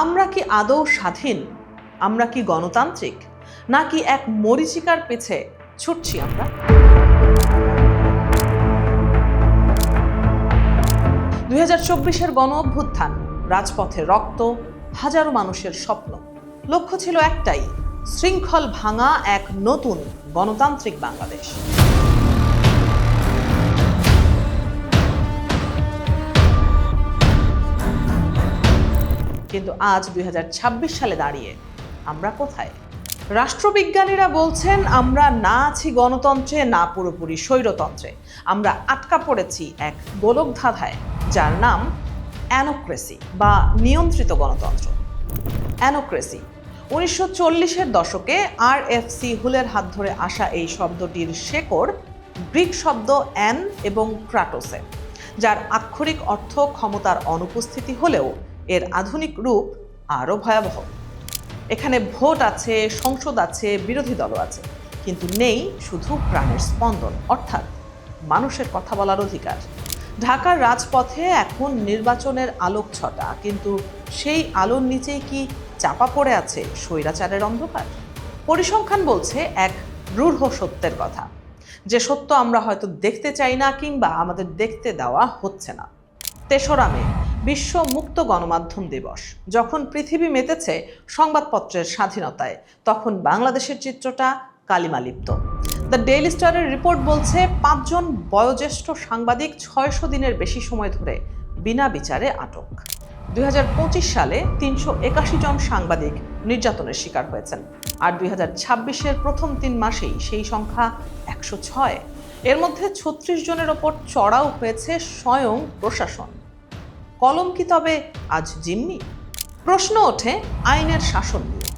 আমরা কি আদৌ স্বাধীন? আমরা কি গণতান্ত্রিক, নাকি এক মরীচিকার পেছে ছুটছি আমরা? 2024-এর গণ অভ্যুত্থান, রাজপথে রক্ত, হাজারো মানুষের স্বপ্ন। লক্ষ্য ছিল একটাই, শৃঙ্খল ভাঙা এক নতুন গণতান্ত্রিক বাংলাদেশ। কিন্তু আজ 2026 সালে দাঁড়িয়ে আমরা কোথায়? রাষ্ট্রবিজ্ঞানীরা বলছেন আমরা না আছি গণতন্ত্রে, না পুরোপুরি স্বৈরতন্ত্রে। আমরা আটকা পড়েছি এক গোলকধাঁধায়, যার নাম অ্যানোক্রেসি বা নিয়ন্ত্রিত গণতন্ত্র। অ্যানোক্রেসি 1940-এর দশকে RFC হুলের হাত ধরে আসা এই শব্দটির শেকড় গ্রিক শব্দ অ্যান এবং ক্রাটোসে, যার আক্ষরিক অর্থ ক্ষমতার অনুপস্থিতি হলেও এর আধুনিক রূপ আরও ভয়াবহ। এখানে ভোট আছে, সংসদ আছে, বিরোধী দলও আছে, কিন্তু নেই শুধু প্রাণের স্পন্দন, অর্থাৎ মানুষের কথা বলার অধিকার। ঢাকার রাজপথে এখন নির্বাচনের আলোকছটা, কিন্তু সেই আলোর নিচেই কি চাপা পড়ে আছে স্বৈরাচারের অন্ধকার? পরিসংখ্যান বলছে এক রূঢ় সত্যের কথা, যে সত্য আমরা হয়তো দেখতে চাই না, কিংবা আমাদের দেখতে দেওয়া হচ্ছে না। 3রা মে বিশ্ব মুক্ত গণমাধ্যম দিবস। যখন পৃথিবী মেতেছে সংবাদপত্রের স্বাধীনতায়, তখন বাংলাদেশের চিত্রটা কালিমালিপ্ত। দ্য ডেইলি স্টারের রিপোর্ট বলছে 5 জন বয়োজ্যেষ্ঠ সাংবাদিক 600 দিনের বেশি সময় ধরে বিনা বিচারে আটক। 2025 সালে 381 জন সাংবাদিক নির্যাতনের শিকার হয়েছেন, আর 2026-এর প্রথম 3 মাসেই সেই সংখ্যা 106। এর মধ্যে 36 জনের ওপর চড়াও হয়েছে স্বয়ং প্রশাসন। কলম কি তবে আজ জিম্মি? প্রশ্ন ওঠে আইনের শাসন নিয়ে।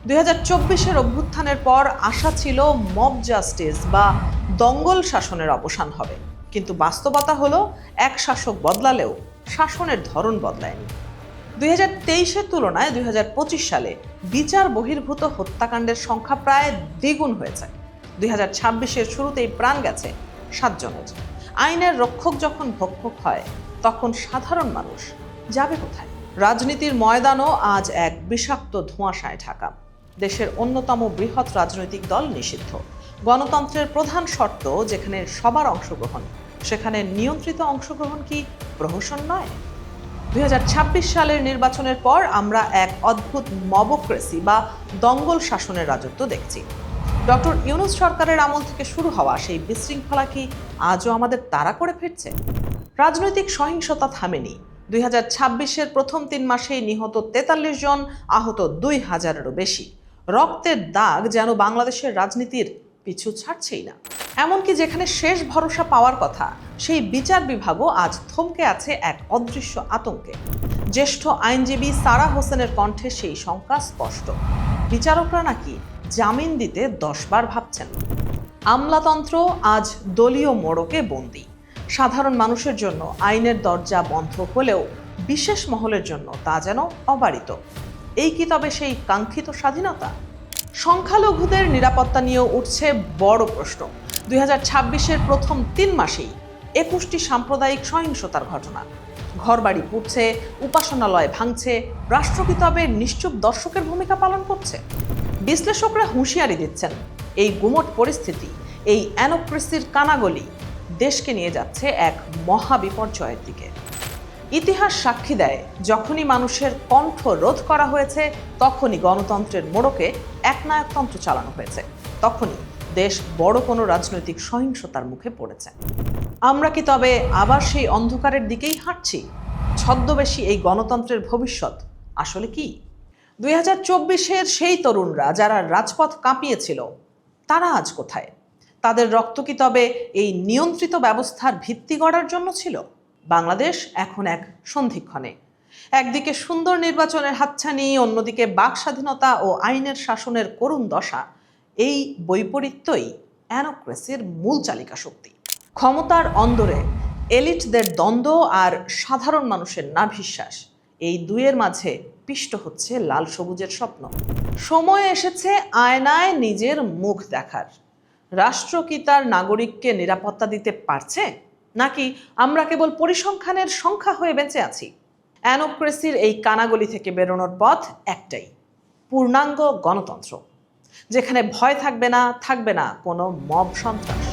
2024-এর অভ্যুত্থানের পর আশা ছিল মব জাস্টিস বা দঙ্গল শাসনের অবসান হবে, কিন্তু বাস্তবতা হলো এক শাসক বদলালেও শাসনের ধরন বদলায়নি। 2023-এর তুলনায় 2025 সালে বিচার বহির্ভূত হত্যাকাণ্ডের সংখ্যা প্রায় দ্বিগুণ হয়েছে। 2026-এর শুরুতেই প্রাণ গেছে 7 জনের। আইনের রক্ষক যখন ভক্ষক হয়, তখন সাধারণ মানুষ যাবে কোথায়? রাজনীতির ময়দানও আজ এক বিষাক্ত ধোঁয়াশায় ঢাকা। দেশের অন্যতম বৃহৎ রাজনৈতিক দল নিষিদ্ধ। গণতন্ত্রের প্রধান শর্ত যেখানে সবার অংশগ্রহণ, সেখানে নিয়ন্ত্রিত অংশগ্রহণ কি প্রহসন নয়? 2026 সালের নির্বাচনের পর আমরা এক অদ্ভুত মবক্রেসি বা দঙ্গল শাসনের রাজত্ব দেখছি। ডক্টর ইউনূস সরকারের আমল থেকে শুরু হওয়া সেই বিশৃঙ্খলা কি আজও আমাদের তাড়া করে ফিরছে? রাজনৈতিক সহিংসতা থামেনি। 2026-এর প্রথম 3 মাসেই নিহত 43 জন, আহত 2000-এরও বেশি। রক্তের দাগ যেন বাংলাদেশের রাজনীতির পিছু ছাড়ছেই না। এমনকি যেখানে শেষ ভরসা পাওয়ার কথা, সেই বিচার বিভাগও আজ থমকে আছে এক অদৃশ্য আতঙ্কে। জ্যেষ্ঠ আইনজীবী সারা হোসেনের কণ্ঠে সেই শঙ্কা স্পষ্ট। বিচারকরা নাকি জামিন দিতে 10 বার ভাবছেন। আমলাতন্ত্র আজ দলীয় মোড়কে বন্দী। সাধারণ মানুষের জন্য আইনের দরজা বন্ধ হলেও বিশেষ মহলের জন্য তা যেন অবারিত। এই কি তবে সেই কাঙ্ক্ষিত স্বাধীনতা? সংখ্যালঘুদের নিরাপত্তা নিয়েও উঠছে বড় প্রশ্ন। 2026-এর প্রথম 3 মাসেই 21টি সাম্প্রদায়িক সহিংসতার ঘটনা। ঘরবাড়ি পুড়ছে, উপাসনালয় ভাঙছে, রাষ্ট্র কি তবে নিশ্চুপ দর্শকের ভূমিকা পালন করছে? বিশ্লেষকরা হুঁশিয়ারি দিচ্ছেন, এই গুমট পরিস্থিতি, এই অ্যানোক্রেসির কানাগলি দেশকে নিয়ে যাচ্ছে এক মহাবিপর্যয়ের দিকে। ইতিহাস সাক্ষী দেয়, যখনই মানুষের কণ্ঠ রোধ করা হয়েছে, তখনই গণতন্ত্রের মোড়কে একনায়কতন্ত্র চালানো হয়েছে, তখনই দেশ বড় কোনো রাজনৈতিক সহিংসতার মুখে পড়েছে। আমরা কি তবে আবার সেই অন্ধকারের দিকেই হাঁটছি? ছদ্মবেশী এই গণতন্ত্রের ভবিষ্যৎ আসলে কি? 2024-এর সেই তরুণরা যারা রাজপথ কাঁপিয়েছিল, তারা আজ কোথায়? তাদের রক্ত কি তবে এই নিয়ন্ত্রিত ব্যবস্থার ভিত্তি গড়ার জন্য ছিল? বাংলাদেশ এখন এক সন্ধিক্ষণে। একদিকে সুন্দর নির্বাচনের হাতছানি, অন্যদিকে বাক স্বাধীনতা ও আইনের শাসনের করুণ দশা। এই বৈপরীত্যই অ্যানোক্রেসির মূল চালিকা শক্তি। ক্ষমতার অন্দরে এলিটদের দ্বন্দ্ব আর সাধারণ মানুষের নাভিশ্বাস, এই দুয়ের মাঝে পিষ্ট হচ্ছে লাল সবুজের স্বপ্ন। সময় এসেছে আয়নায় নিজের মুখ দেখার। রাষ্ট্র কি তার নাগরিককে নিরাপত্তা দিতে পারছে, নাকি আমরা কেবল পরিসংখ্যানের সংখ্যা হয়ে বেঁচে আছি? অ্যানোক্রেসির এই কানাগলি থেকে বেরোনোর পথ একটাই, পূর্ণাঙ্গ গণতন্ত্র, যেখানে ভয় থাকবে না কোনো মব সন্ত্রাস।